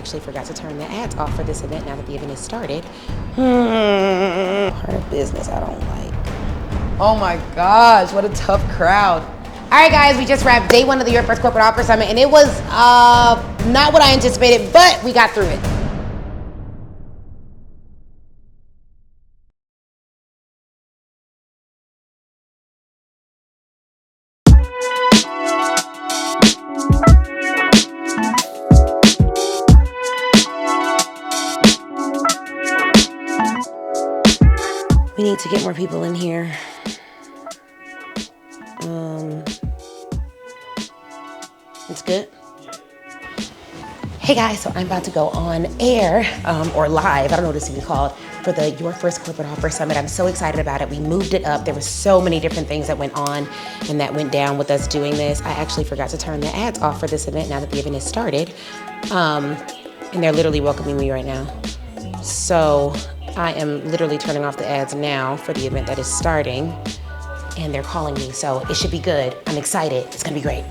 actually forgot to turn the ads off for this event now that the event has started. Part of business I don't like. Oh my gosh, what a tough crowd. All right, guys, we just wrapped day 1 of the Your First Corporate Offer Summit, and it was not what I anticipated, but we got through it. We need to get more people in here. It's good. Hey guys, so I'm about to go on air, or live, I don't know what it's even called, for the Your First Corporate Offer Summit. I'm so excited about it. We moved it up. There were so many different things that went on and that went down with us doing this. I actually forgot to turn the ads off for this event now that the event has started. And they're literally welcoming me right now. So I am literally turning off the ads now for the event that is starting, and they're calling me, so it should be good. I'm excited. It's gonna be great.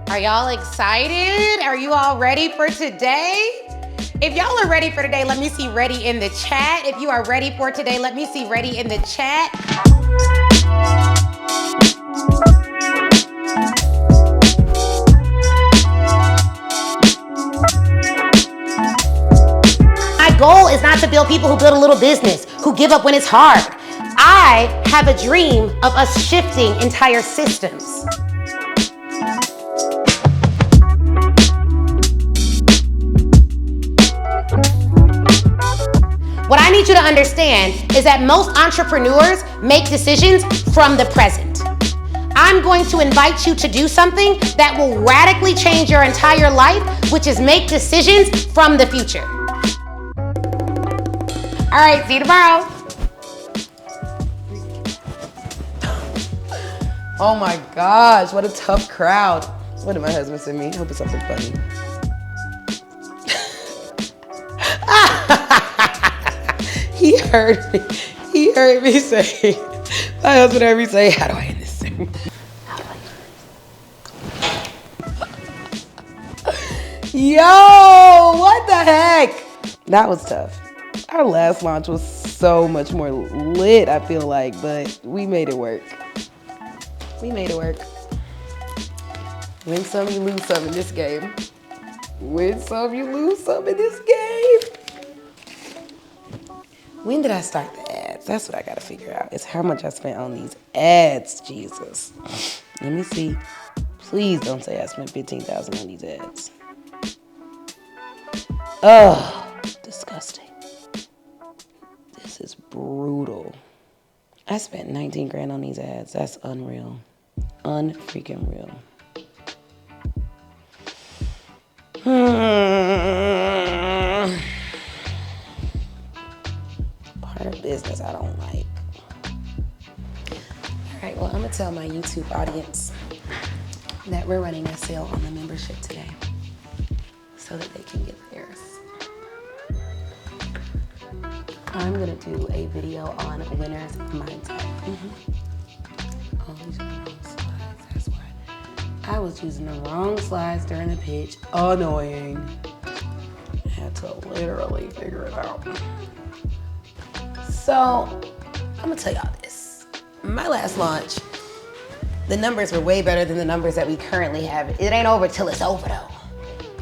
Are y'all excited? Are you all ready for today? If y'all are ready for today, let me see ready in the chat. If you are ready for today, let me see ready in the chat. My goal is not to build people who build a little business, who give up when it's hard. I have a dream of us shifting entire systems. What I need you to understand is that most entrepreneurs make decisions from the present. I'm going to invite you to do something that will radically change your entire life, which is make decisions from the future. All right, see you tomorrow. Oh my gosh, what a tough crowd. What did my husband send me? I hope it's something funny. He heard me say, my husband heard me say, how do I end this thing? Yo, what the heck? That was tough. Our last launch was so much more lit, I feel like, but we made it work. We made it work. Win some, you lose some in this game. Win some, you lose some in this game. When did I start the ads? That's what I gotta figure out. It's how much I spent on these ads, Jesus. Let me see. Please don't say I spent $15,000 on these ads. Ugh, disgusting. This is brutal. I spent 19 grand on these ads. That's unreal. Unfreaking real. Part of business I don't like. All right, well, I'm gonna tell my YouTube audience that we're running a sale on the membership today so that they can get theirs. I'm gonna do a video on winner's mindset. Oh, these are the wrong slides, that's why. I was using the wrong slides during the pitch. Annoying. I had to literally figure it out. So, I'm gonna tell y'all this. My last launch, the numbers were way better than the numbers that we currently have. It ain't over till it's over though.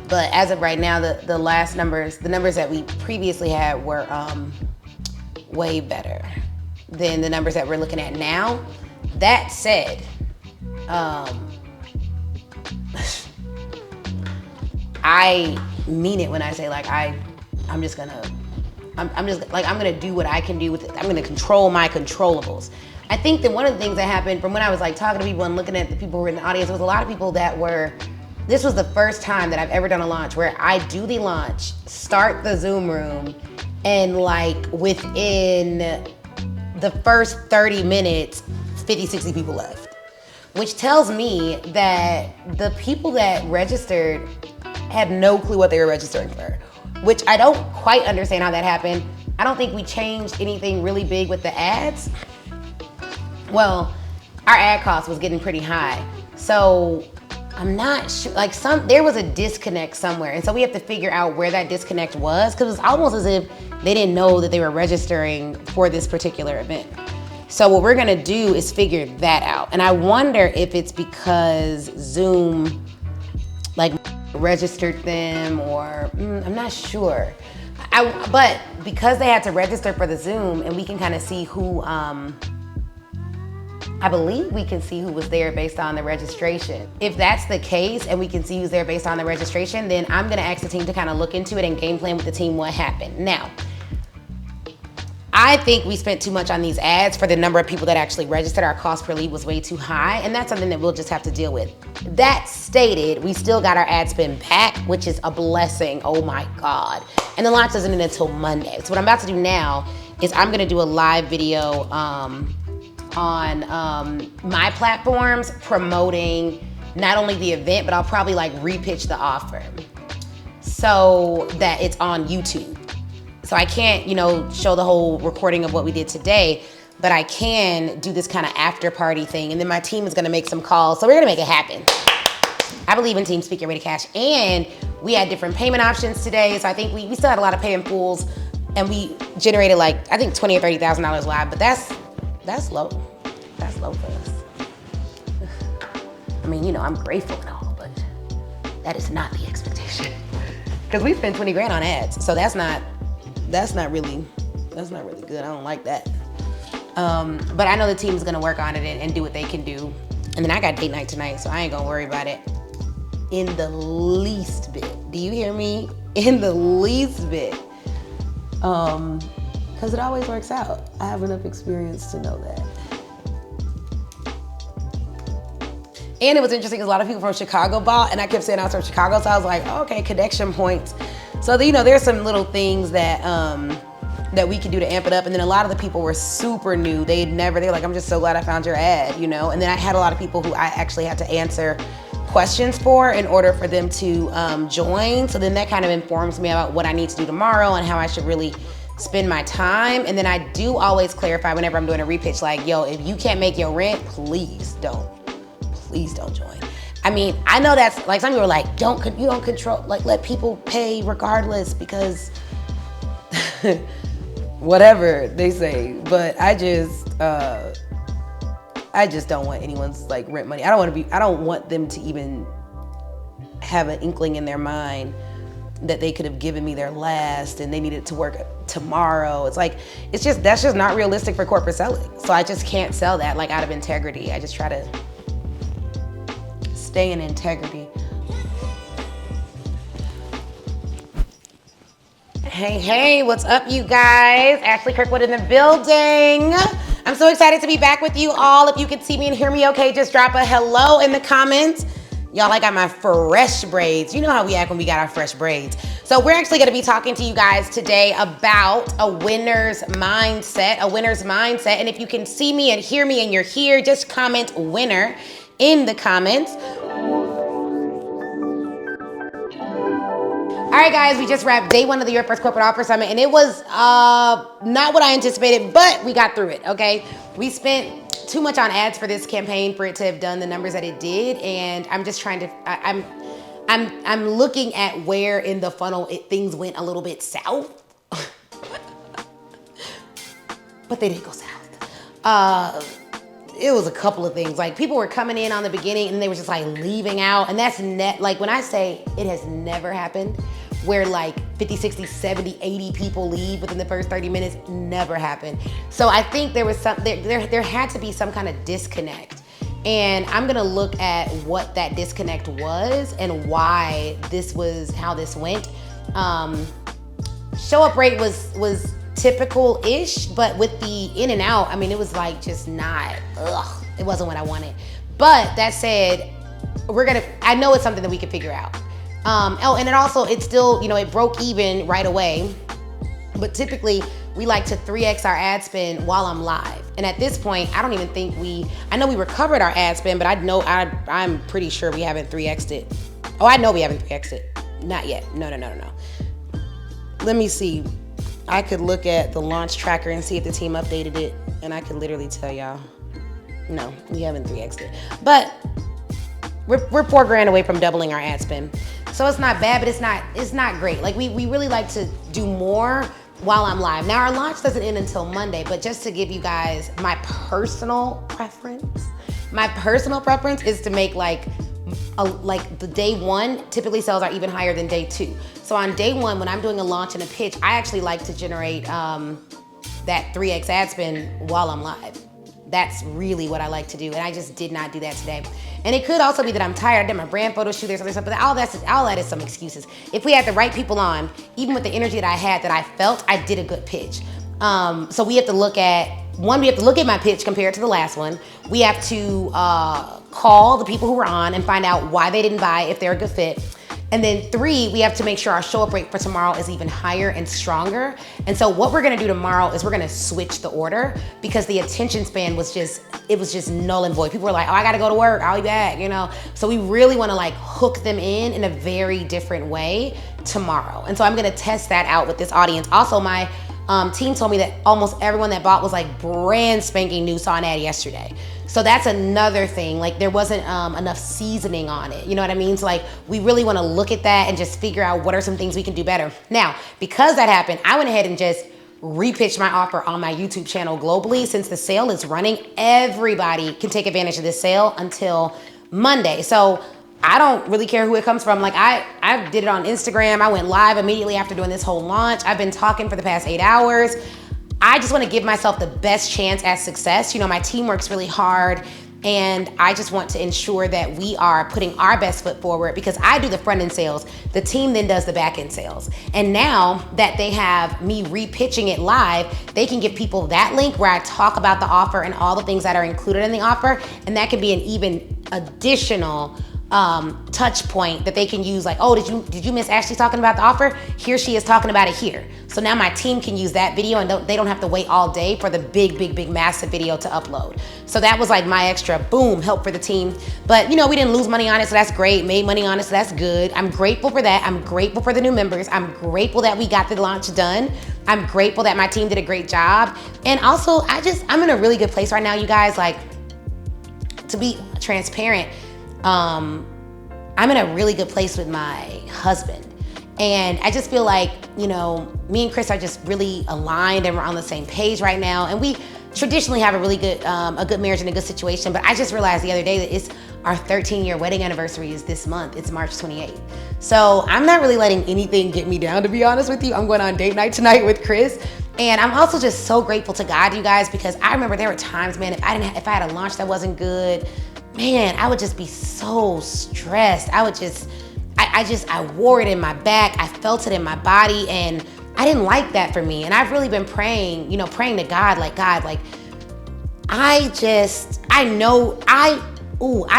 But as of right now, the last numbers, the numbers that we previously had were way better than the numbers that we're looking at now. That said, I mean it when I say like I'm just gonna do what I can do with it. I'm gonna control my controllables. I think that one of the things that happened from when I was like talking to people and looking at the people who were in the audience, there was a lot of people that were, this was the first time that I've ever done a launch where I do the launch, start the Zoom room, and like within the first 30 minutes, 50, 60 people left. Which tells me that the people that registered had no clue what they were registering for, which I don't quite understand how that happened. I don't think we changed anything really big with the ads. Well, our ad cost was getting pretty high. So I'm not sure, like there was a disconnect somewhere. And so we have to figure out where that disconnect was, because it's almost as if they didn't know that they were registering for this particular event. So what we're gonna do is figure that out. And I wonder if it's because Zoom like registered them, or I'm not sure. But because they had to register for the Zoom, and we can kind of see who, I believe we can see who was there based on the registration. If that's the case and we can see who's there based on the registration, then I'm gonna ask the team to kind of look into it and game plan with the team what happened. Now, I think we spent too much on these ads for the number of people that actually registered. Our cost per lead was way too high, and that's something that we'll just have to deal with. That stated, we still got our ad spend back, which is a blessing, oh my God. And the launch isn't until Monday. So what I'm about to do now is I'm gonna do a live video on my platforms promoting not only the event, but I'll probably like repitch the offer so that it's on YouTube. So I can't, show the whole recording of what we did today, but I can do this kind of after party thing, and then my team is gonna make some calls. So we're gonna make it happen. I believe in TeamSpeak, Get Ready Cash, and we had different payment options today. So I think we still had a lot of payment pools, and we generated like, I think $20,000 or $30,000 live, but that's low. That's low for us. I mean, I'm grateful and all, but that is not the expectation. Because we spent 20 grand on ads, so that's not really good. I don't like that. But I know the team's gonna work on it and do what they can do. And then I got date night tonight, so I ain't gonna worry about it in the least bit. Do you hear me? In the least bit. Because it always works out. I have enough experience to know that. And it was interesting because a lot of people from Chicago bought, and I kept saying I was from Chicago, so I was like, oh, okay, connection points. So there's some little things that that we could do to amp it up. And then a lot of the people were super new. They were like, I'm just so glad I found your ad, And then I had a lot of people who I actually had to answer questions for in order for them to join. So then that kind of informs me about what I need to do tomorrow and how I should really spend my time. And then I do always clarify whenever I'm doing a repitch, like, yo, if you can't make your rent, please don't join. I mean, I know that's like, some people are like, you don't control, like, let people pay regardless because whatever they say. But I just don't want anyone's like rent money. I don't want them to even have an inkling in their mind that they could have given me their last and they needed to work tomorrow. It's like, that's just not realistic for corporate selling. So I just can't sell that like out of integrity. I just try to stay in integrity. Hey, what's up, you guys? Ashley Kirkwood in the building. I'm so excited to be back with you all. If you can see me and hear me okay, just drop a hello in the comments. Y'all, I got my fresh braids. You know how we act when we got our fresh braids. So we're actually gonna be talking to you guys today about a winner's mindset, And if you can see me and hear me and you're here, just comment winner in the comments. All right, guys, we just wrapped day 1 of the Your First Corporate Offer Summit, and it was not what I anticipated, but we got through it, okay? We spent too much on ads for this campaign for it to have done the numbers that it did, and I'm just trying to, I'm looking at where in the funnel things went a little bit south, but they didn't go south. It was a couple of things. Like, people were coming in on the beginning and they were just like leaving out. And that's like, when I say it has never happened where like 50, 60, 70, 80 people leave within the first 30 minutes, never happened. So I think there was there had to be some kind of disconnect. And I'm gonna look at what that disconnect was and why this was how this went. Show up rate was typical-ish, but with the in and out, I mean, it was like just not, it wasn't what I wanted. But that said, I know it's something that we can figure out. And it's still, it broke even right away. But typically, we like to 3x our ad spend while I'm live. And at this point, I don't even think I know we recovered our ad spend, but I'm pretty sure we haven't 3x'd it. Oh, I know we haven't 3x'd it. Not yet. No. Let me see. I could look at the launch tracker and see if the team updated it, and I could literally tell y'all. No, we haven't 3x'd it. But we're $4,000 away from doubling our ad spend. So it's not bad, but it's not great. Like we really like to do more while I'm live. Now our launch doesn't end until Monday, but just to give you guys my personal preference is to make like the day one typically sales are even higher than day two. So on day one, when I'm doing a launch and a pitch, I actually like to generate that 3x ad spend while I'm live. That's really what I like to do, and I just did not do that today. And it could also be that I'm tired. I did my brand photo shoot, there's other stuff, but all that is some excuses. If we had the right people on, even with the energy that I had, that I felt, I did a good pitch. So we have to look at, one, we have to look at my pitch compared to the last one. We have to call the people who were on and find out why they didn't buy, if they're a good fit. And then 3, we have to make sure our show up rate for tomorrow is even higher and stronger. And so what we're gonna do tomorrow is we're gonna switch the order, because the attention span was just null and void. People were like, oh, I gotta go to work, I'll be back, you know? So we really wanna like hook them in a very different way tomorrow. And so I'm gonna test that out with this audience. Also, my team told me that almost everyone that bought was like brand spanking new, saw an ad yesterday. So that's another thing. Like there wasn't enough seasoning on it. You know what I mean? So like we really want to look at that and just figure out what are some things we can do better. Now, because that happened, I went ahead and just repitched my offer on my YouTube channel globally. Since the sale is running, everybody can take advantage of this sale until Monday. So I don't really care who it comes from. Like I did it on Instagram. I went live immediately after doing this whole launch. I've been talking for the past 8 hours. I just want to give myself the best chance at success. You know, my team works really hard, and I just want to ensure that we are putting our best foot forward, because I do the front end sales. The team then does the back end sales. And now that they have me repitching it live, they can give people that link where I talk about the offer and all the things that are included in the offer. And that can be an even additional touch point that they can use. Like, oh, did you miss Ashley talking about the offer? Here she is talking about it here. So now my team can use that video, and they don't have to wait all day for the big massive video to upload. So that was like my extra boom help for the team. But you know, we didn't lose money on it, so that's great. Made money on it, so that's good. I'm grateful for that. I'm grateful for the new members. I'm grateful that we got the launch done. I'm grateful that my team did a great job. And also, I'm in a really good place right now, you guys. Like, to be transparent, I'm in a really good place with my husband. And I just feel like, you know, me and Chris are just really aligned, and we're on the same page right now. And we traditionally have a really good, a good marriage and a good situation. But I just realized the other day that it's our 13-year wedding anniversary is this month. It's March 28th. So I'm not really letting anything get me down, to be honest with you. I'm going on date night tonight with Chris. And I'm also just so grateful to God, you guys, because I remember there were times, man, if I had a launch that wasn't good, man, I would just be so stressed. I wore it in my back. I felt it in my body, and I didn't like that for me. And I've really been praying, you know, praying to God, like, God, like, I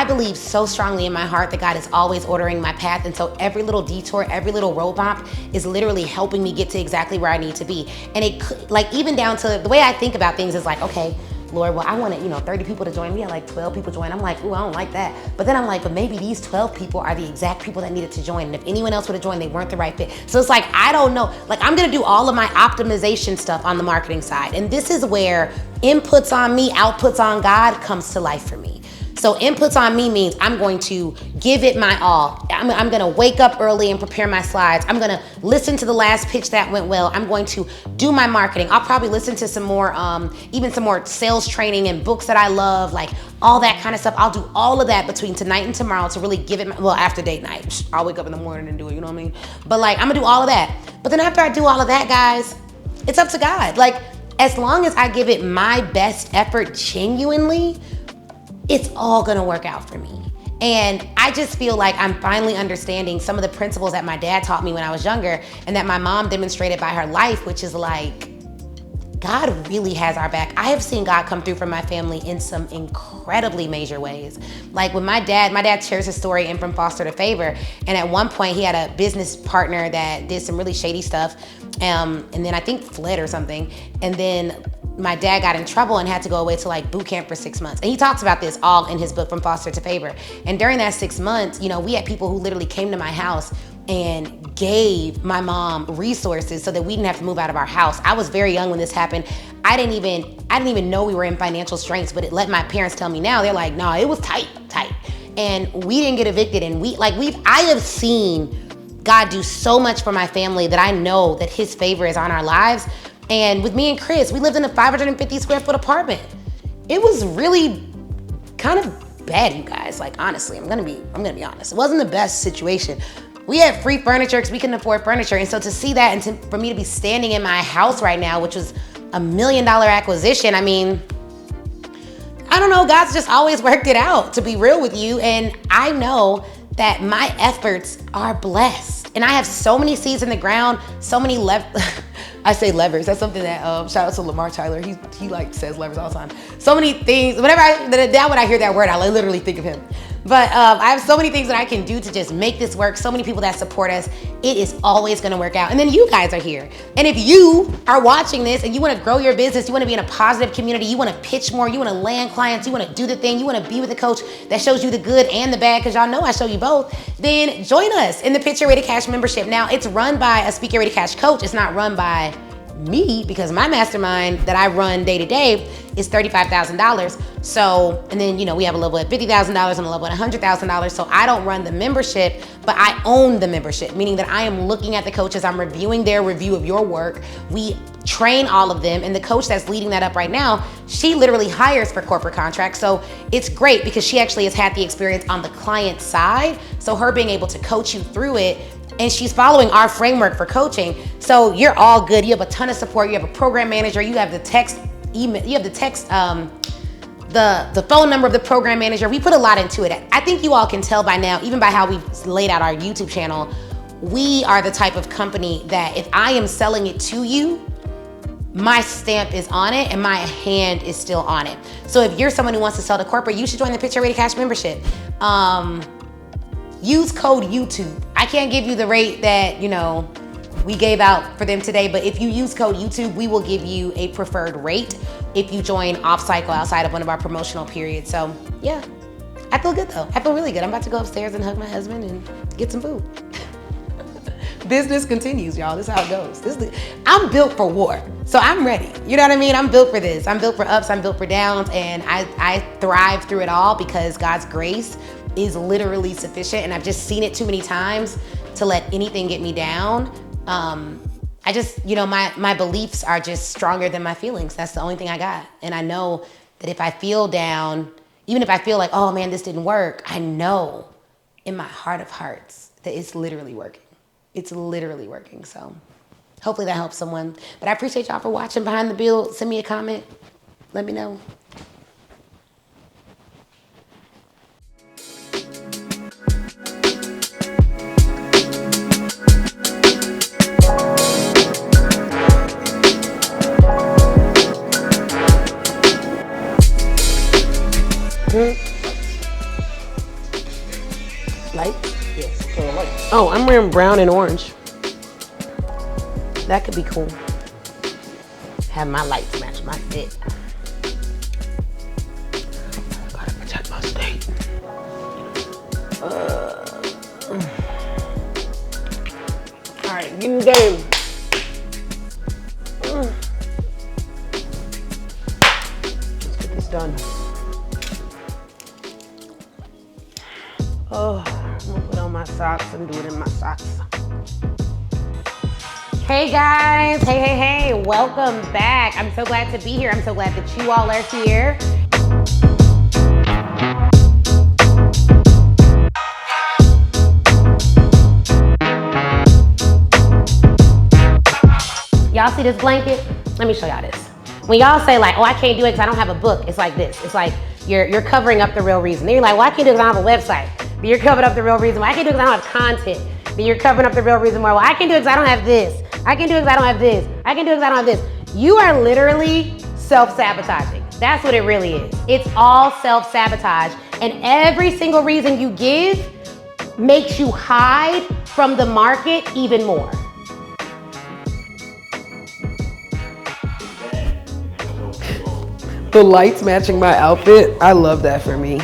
believe so strongly in my heart that God is always ordering my path. And so every little detour, every little road bump is literally helping me get to exactly where I need to be. And it could, like, even down to the way I think about things is like, okay, Lord, well, I wanted, 30 people to join. We had like 12 people join. I'm like, ooh, I don't like that. But then I'm like, but maybe these 12 people are the exact people that needed to join. And if anyone else would have joined, they weren't the right fit. So it's like, I don't know. Like, I'm going to do all of my optimization stuff on the marketing side. And this is where inputs on me, outputs on God comes to life for me. So inputs on me means I'm going to give it my all. I'm going to wake up early and prepare my slides. I'm going to listen to the last pitch that went well. I'm going to do my marketing. I'll probably listen to some more, even some more sales training and books that I love, like all that kind of stuff. I'll do all of that between tonight and tomorrow to really give it after date night. I'll wake up in the morning and do it, you know what I mean? But like, I'm going to do all of that. But then after I do all of that, guys, it's up to God. Like, as long as I give it my best effort genuinely, it's all gonna work out for me. And I just feel like I'm finally understanding some of the principles that my dad taught me when I was younger, and that my mom demonstrated by her life, which is like, God really has our back. I have seen God come through for my family in some incredibly major ways. Like with my dad shares his story in From Foster to Favor. And at one point he had a business partner that did some really shady stuff. And then I think fled or something. And then my dad got in trouble and had to go away to like boot camp for 6 months. And he talks about this all in his book, From Foster to Favor. And during that 6 months, we had people who literally came to my house and gave my mom resources so that we didn't have to move out of our house. I was very young when this happened. I didn't even know we were in financial straits, but it let my parents tell me now. They're like, no, it was tight. And we didn't get evicted. And I have seen God do so much for my family that I know that his favor is on our lives. And with me and Chris, we lived in a 550 square foot apartment. It was really kind of bad, you guys. Like, honestly, I'm gonna be honest. It wasn't the best situation. We had free furniture because we couldn't afford furniture. And so to see that and for me to be standing in my house right now, which was $1 million acquisition, I mean, I don't know, God's just always worked it out, to be real with you. And I know that my efforts are blessed. And I have so many seeds in the ground, so many I say levers. That's something that, shout out to Lamar Tyler. He like says levers all the time. So many things, when I hear that word, I literally think of him. But I have so many things that I can do to just make this work. So many people that support us. It is always gonna work out. And then you guys are here. And if you are watching this and you wanna grow your business, you wanna be in a positive community, you wanna pitch more, you wanna land clients, you wanna do the thing, you wanna be with a coach that shows you the good and the bad, because y'all know I show you both, then join us in the Pitch Your Way to Cash membership. Now, it's run by a Speak Your Way to Cash coach. It's not run by me, because my mastermind that I run day to day is $35,000. So, and then, we have a level at $50,000 and a level at $100,000. So I don't run the membership, but I own the membership, meaning that I am looking at the coaches, I'm reviewing their review of your work. We train all of them, and the coach that's leading that up right now, she literally hires for corporate contracts. So it's great because she actually has had the experience on the client side. So her being able to coach you through it, and she's following our framework for coaching. So you're all good. You have a ton of support. You have a program manager. You have the text email. You have the text, the phone number of the program manager. We put a lot into it. I think you all can tell by now, even by how we've laid out our YouTube channel, we are the type of company that if I am selling it to you, my stamp is on it and my hand is still on it. So if you're someone who wants to sell to corporate, you should join the Pitch Your Way to Cash membership. Use code YouTube. I can't give you the rate that, we gave out for them today, but if you use code YouTube, we will give you a preferred rate if you join off cycle outside of one of our promotional periods. So yeah, I feel good though. I feel really good. I'm about to go upstairs and hug my husband and get some food. Business continues, y'all. This is how it goes. I'm built for war, so I'm ready. You know what I mean? I'm built for this. I'm built for ups, I'm built for downs, and I thrive through it all because God's grace is literally sufficient, and I've just seen it too many times to let anything get me down. I just, my beliefs are just stronger than my feelings. That's the only thing I got. And I know that if I feel down, even if I feel like, oh man, this didn't work, I know in my heart of hearts that it's literally working. It's literally working. So hopefully that helps someone. But I appreciate y'all for watching Behind the Bill. Send me a comment. Let me know. Light? Yes, light. Oh, I'm wearing brown and orange. That could be cool. Have my lights match my fit. Gotta protect my state. All right, give me game. Let's get this done. Oh, I'm gonna put on my socks and do it in my socks. Hey guys, hey, welcome back. I'm so glad to be here. I'm so glad that you all are here. Y'all see this blanket? Let me show y'all this. When y'all say like, oh, I can't do it because I don't have a book, it's like this. It's like you're covering up the real reason. Then you're like, well, I can't do it because I don't have a website. But you're covering up the real reason why. I can't do it because I don't have content. Then you're covering up the real reason why. Well, I can't do it because I don't have this. I can't do it because I don't have this. I can't do it because I don't have this. You are literally self-sabotaging. That's what it really is. It's all self-sabotage. And every single reason you give makes you hide from the market even more. The lights matching my outfit, I love that for me.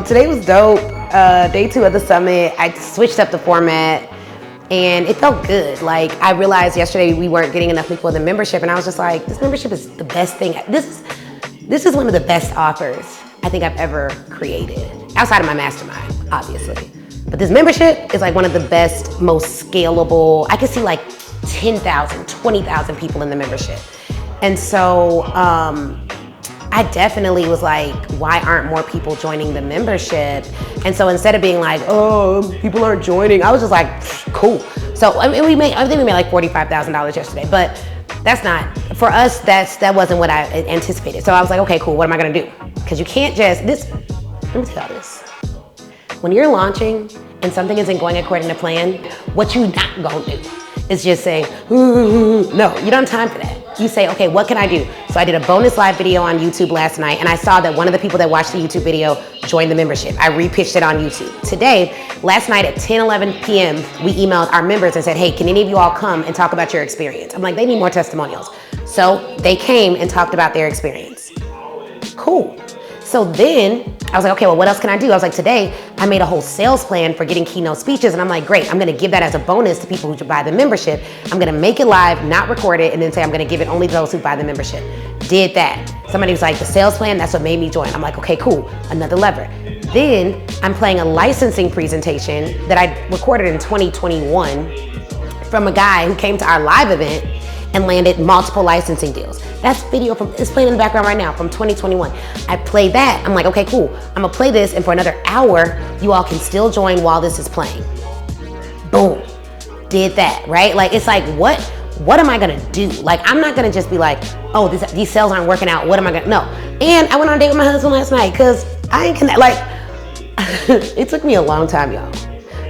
Today was dope. Day 2 of the summit. I switched up the format. And it felt good. Like, I realized yesterday we weren't getting enough people in the membership, and I was just like, this membership is the best thing. This is one of the best offers I think I've ever created, outside of my mastermind, obviously. But this membership is like one of the best, most scalable. I could see like 10,000, 20,000 people in the membership. And so I definitely was like, why aren't more people joining the membership? And so instead of being like, oh, people aren't joining, I was just like, cool. So I think we made like $45,000 yesterday, but that's not, for us, that wasn't what I anticipated. So I was like, okay, cool, what am I gonna do? Because you can't just, let me tell you this. When you're launching and something isn't going according to plan, what you not gonna do is just say, no, you don't have time for that. You say, okay, what can I do? So I did a bonus live video on YouTube last night, and I saw that one of the people that watched the YouTube video joined the membership. I repitched it on YouTube. Today, last night at 10, 11 p.m., we emailed our members and said, hey, can any of you all come and talk about your experience? I'm like, they need more testimonials. So they came and talked about their experience. Cool. So then I was like, okay, well, what else can I do? I was like, today I made a whole sales plan for getting keynote speeches, and I'm like, great, I'm gonna give that as a bonus to people who buy the membership. I'm gonna make it live, not record it, and then say I'm gonna give it only to those who buy the membership. Did that. Somebody was like, the sales plan, that's what made me join. I'm like, okay, cool, another lever. Then I'm playing a licensing presentation that I recorded in 2021 from a guy who came to our live event and landed multiple licensing deals. That's video it's playing in the background right now from 2021. I played that. I'm like, okay, cool. I'm gonna play this, and for another hour, you all can still join while this is playing. Boom. Did that, right? Like, it's like, what am I gonna do? Like, I'm not gonna just be like, oh, these sales aren't working out. What am I gonna, no. And I went on a date with my husband last night because I ain't connect, like, it took me a long time, y'all.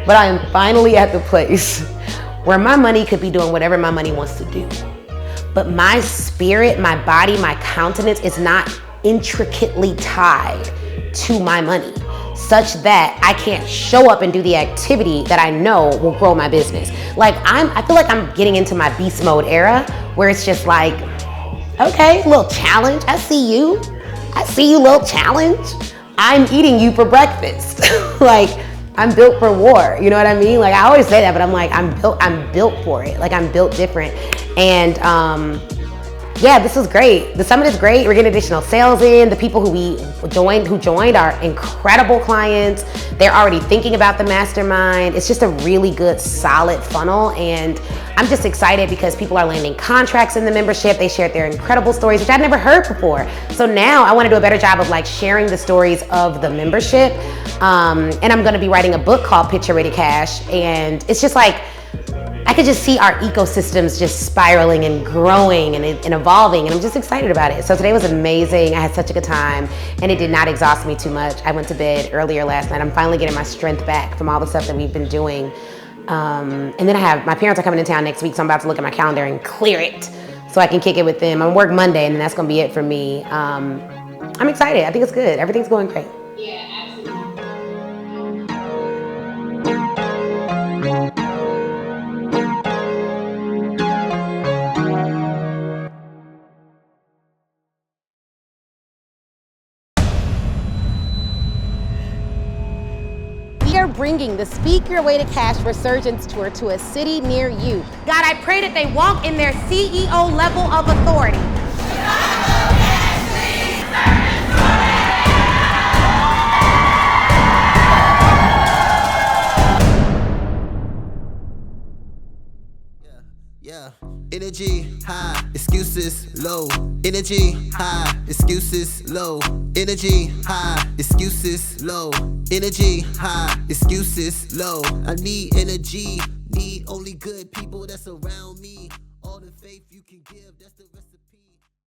But I am finally at the place where my money could be doing whatever my money wants to do. But my spirit, my body, my countenance is not intricately tied to my money, such that I can't show up and do the activity that I know will grow my business. Like, I feel like I'm getting into my beast mode era, where it's just like, okay, little challenge, I see you, little challenge. I'm eating you for breakfast. Like, I'm built for war, you know what I mean? Like, I always say that, but I'm like, I'm built for it. Like, I'm built different. And yeah, this was great. The summit is great. We're getting additional sales in. The people who joined are incredible clients. They're already thinking about the mastermind. It's just a really good, solid funnel. And I'm just excited because people are landing contracts in the membership. They shared their incredible stories, which I'd never heard before. So now I want to do a better job of like sharing the stories of the membership. And I'm going to be writing a book called Pitch Your Way to Cash. And it's just like, I could just see our ecosystems just spiraling and growing and evolving, and I'm just excited about it. So today was amazing. I had such a good time, and it did not exhaust me too much. I went to bed earlier last night. I'm finally getting my strength back from all the stuff that we've been doing. And then my parents are coming to town next week, so I'm about to look at my calendar and clear it so I can kick it with them. I'm work Monday, and then that's gonna be it for me. I'm excited. I think it's good. Everything's going great. Yeah. We are bringing the Speak Your Way to Cash Resurgence Tour to a city near you. God, I pray that they walk in their CEO level of authority. Yeah, energy high, excuses low. Energy high, excuses low. Energy high, excuses low. Energy high, excuses low. I need energy, need only good people that's around me. All the faith you can give, that's the recipe.